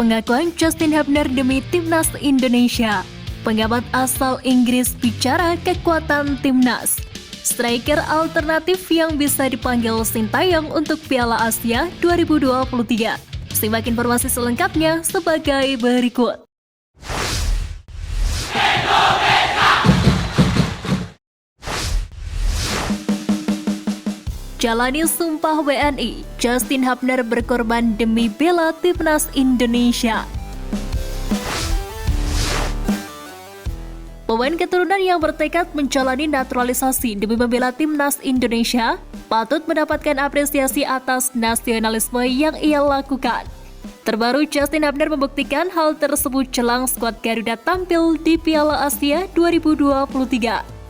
Pengakuan Justin Hubner demi Timnas Indonesia. Pengamat asal Inggris bicara kekuatan Timnas. Striker alternatif yang bisa dipanggil Sintayong untuk Piala Asia 2023. Simak informasi selengkapnya sebagai berikut. Jalani Sumpah WNI, Justin Hubner berkorban demi bela Timnas Indonesia. Pemain keturunan yang bertekad menjalani naturalisasi demi membela Timnas Indonesia patut mendapatkan apresiasi atas nasionalisme yang ia lakukan. Terbaru, Justin Hubner membuktikan hal tersebut jelang skuad Garuda tampil di Piala Asia 2023.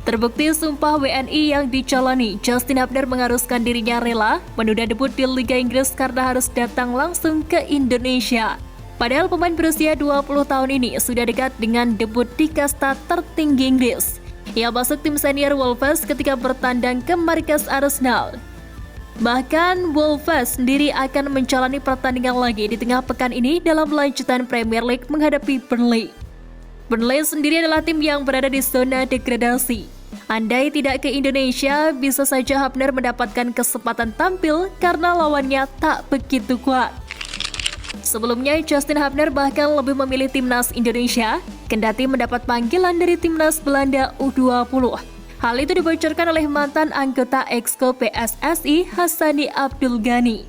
Terbukti Sumpah WNI yang dijalani, Justin Hubner mengharuskan dirinya rela menunda debut di Liga Inggris karena harus datang langsung ke Indonesia. Padahal pemain berusia 20 tahun ini sudah dekat dengan debut di kasta tertinggi Inggris. Ia masuk tim senior Wolves ketika bertandang ke markas Arsenal. Bahkan Wolves sendiri akan menjalani pertandingan lagi di tengah pekan ini dalam lanjutan Premier League menghadapi Burnley. Burnley sendiri adalah tim yang berada di zona degradasi. Andai tidak ke Indonesia, bisa saja Hubner mendapatkan kesempatan tampil karena lawannya tak begitu kuat. Sebelumnya, Justin Hubner bahkan lebih memilih Timnas Indonesia, kendati mendapat panggilan dari Timnas Belanda U20. Hal itu dibocorkan oleh mantan anggota Exco PSSI Hassani Abdul Ghani.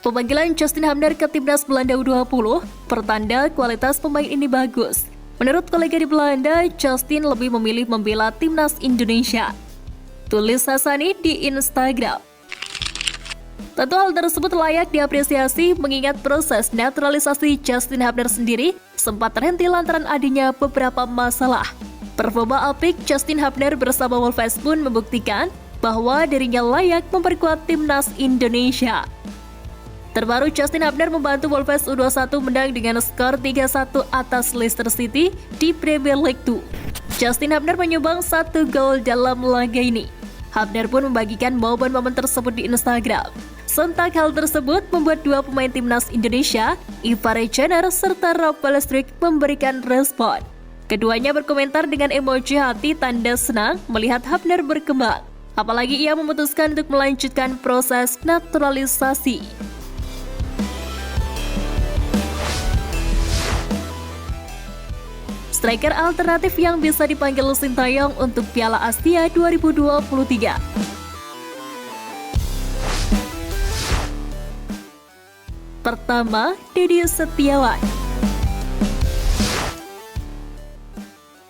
Pemanggilan Justin Hubner ke Timnas Belanda U20 pertanda kualitas pemain ini bagus. Menurut kolega di Belanda, Justin lebih memilih membela Timnas Indonesia. Tulis Hassani di Instagram. Tentu hal tersebut layak diapresiasi mengingat proses naturalisasi Justin Hubner sendiri sempat terhenti lantaran adanya beberapa masalah. Performa apik Justin Hubner bersama Wolves pun membuktikan bahwa dirinya layak memperkuat Timnas Indonesia. Terbaru, Justin Hubner membantu Wolves U21 menang dengan skor 3-1 atas Leicester City di Premier League 2. Justin Hubner menyumbang 1 gol dalam laga ini. Hubner pun membagikan momen-momen tersebut di Instagram. Sontak hal tersebut membuat dua pemain Timnas Indonesia, Ivar Jenner serta Rob Pelestrik memberikan respon. Keduanya berkomentar dengan emoji hati tanda senang melihat Hubner berkembang. Apalagi ia memutuskan untuk melanjutkan proses naturalisasi. Striker alternatif yang bisa dipanggil Sintayong untuk Piala Asia 2023. Pertama, Dedy Setiawan.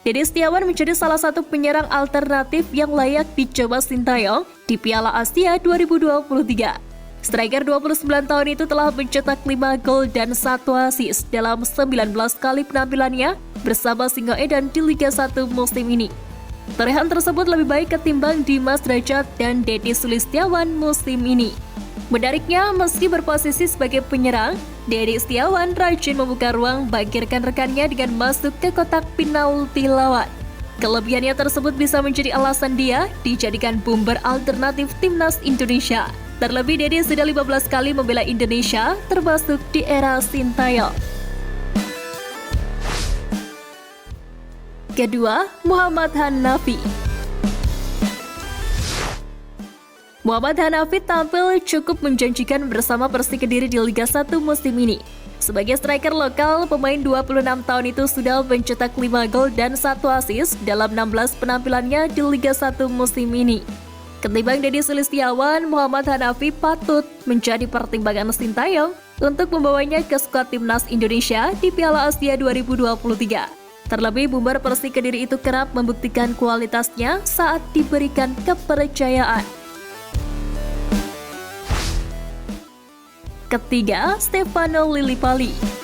Dedy Setiawan menjadi salah satu penyerang alternatif yang layak dicoba Sintayong di Piala Asia 2023. Striker 29 tahun itu telah mencetak 5 gol dan 1 assist dalam 19 kali penampilannya bersama Singoedan di Liga 1 musim ini. Torehan tersebut lebih baik ketimbang Dimas Drajat dan Dedy Sulistiawan musim ini. Menariknya, meski berposisi sebagai penyerang, Dedy Setiawan rajin membuka ruang bagi rekan-rekannya dengan masuk ke kotak penalti lawan. Kelebihannya tersebut bisa menjadi alasan dia dijadikan bumper alternatif Timnas Indonesia. Terlebih, Dedy sudah 15 kali membela Indonesia, termasuk di era Sintayong. Kedua, Muhammad Hanafi. Muhammad Hanafi tampil cukup menjanjikan bersama Persik Kediri di Liga 1 musim ini. Sebagai striker lokal, pemain 26 tahun itu sudah mencetak 5 gol dan 1 assist dalam 16 penampilannya di Liga 1 musim ini. Ketimbang Dedy Sulistiawan, Muhammad Hanafi patut menjadi pertimbangan Sintayong untuk membawanya ke skuad Timnas Indonesia di Piala Asia 2023. Terlebih, bumper Persik Kediri itu kerap membuktikan kualitasnya saat diberikan kepercayaan. Ketiga, Stefano Lillipali.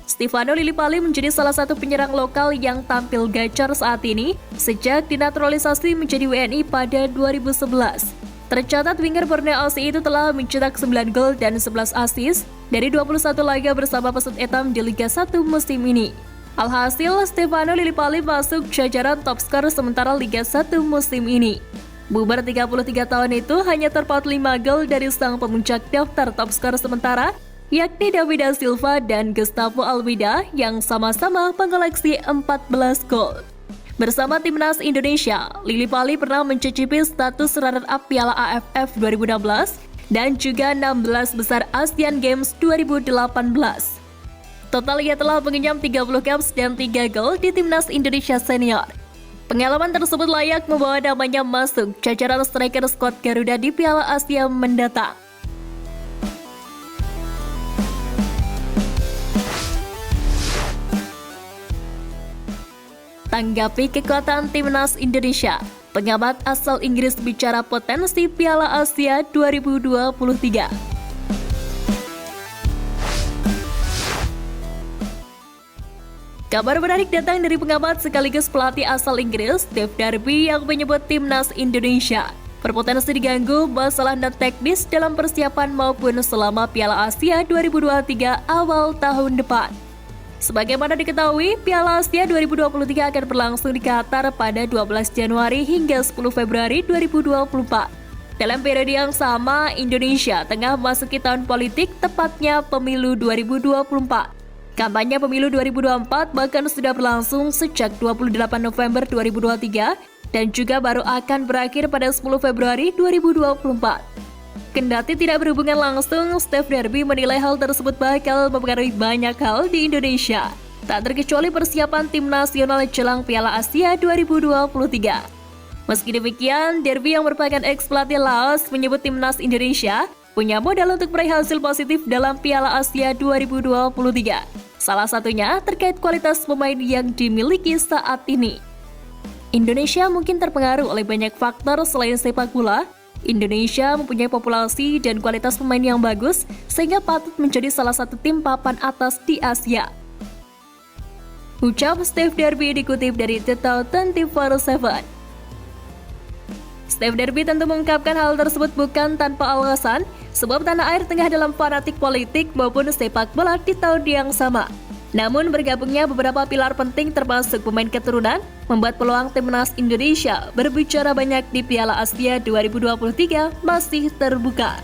Stefano Lillipali menjadi salah satu penyerang lokal yang tampil gacor saat ini sejak dinaturalisasi menjadi WNI pada 2011. Tercatat winger Borneo FC itu telah mencetak 9 gol dan 11 assist dari 21 laga bersama Pesut Etam di Liga 1 musim ini. Alhasil, Stefano Lillipali masuk jajaran top skor sementara Liga 1 musim ini. Bubar 33 tahun itu hanya terpaut 5 gol dari sang pemuncak daftar top skor sementara, yakni David Silva dan Gustavo Almeida yang sama-sama mengoleksi 14 gol. Bersama timnas Indonesia, Lily Pali pernah mencicipi status runner-up Piala AFF 2016 dan juga 16 besar Asian Games 2018. Total ia telah mengenyam 30 caps dan 3 gol di timnas Indonesia senior. Pengalaman tersebut layak membawa namanya masuk jajaran striker skuad Garuda di Piala Asia mendatang. Tanggapi kekuatan timnas Indonesia, pengamat asal Inggris bicara potensi Piala Asia 2023. Kabar menarik datang dari pengamat sekaligus pelatih asal Inggris, Steve Darby, yang menyebut timnas Indonesia berpotensi diganggu masalah non teknis dalam persiapan maupun selama Piala Asia 2023 awal tahun depan. Sebagaimana diketahui, Piala Asia 2023 akan berlangsung di Qatar pada 12 Januari hingga 10 Februari 2024. Dalam periode yang sama, Indonesia tengah memasuki tahun politik, tepatnya pemilu 2024. Kampanye pemilu 2024 bahkan sudah berlangsung sejak 28 November 2023 dan juga baru akan berakhir pada 10 Februari 2024. Kendati tidak berhubungan langsung, Steve Darby menilai hal tersebut bakal mempengaruhi banyak hal di Indonesia, tak terkecuali persiapan tim nasional jelang Piala Asia 2023. Meski demikian, Darby yang merupakan ex-pelatih Laos menyebut timnas Indonesia punya modal untuk meraih hasil positif dalam Piala Asia 2023. Salah satunya terkait kualitas pemain yang dimiliki saat ini. Indonesia mungkin terpengaruh oleh banyak faktor selain sepak bola. Indonesia mempunyai populasi dan kualitas pemain yang bagus sehingga patut menjadi salah satu tim papan atas di Asia. Ucap Steve Darby dikutip dari Total 24/7. Steve Darby tentu mengungkapkan hal tersebut bukan tanpa alasan, sebab tanah air tengah dalam fanatik politik maupun sepak bola di tahun yang sama. Namun bergabungnya beberapa pilar penting termasuk pemain keturunan membuat peluang timnas Indonesia berbicara banyak di Piala Asia 2023 masih terbuka.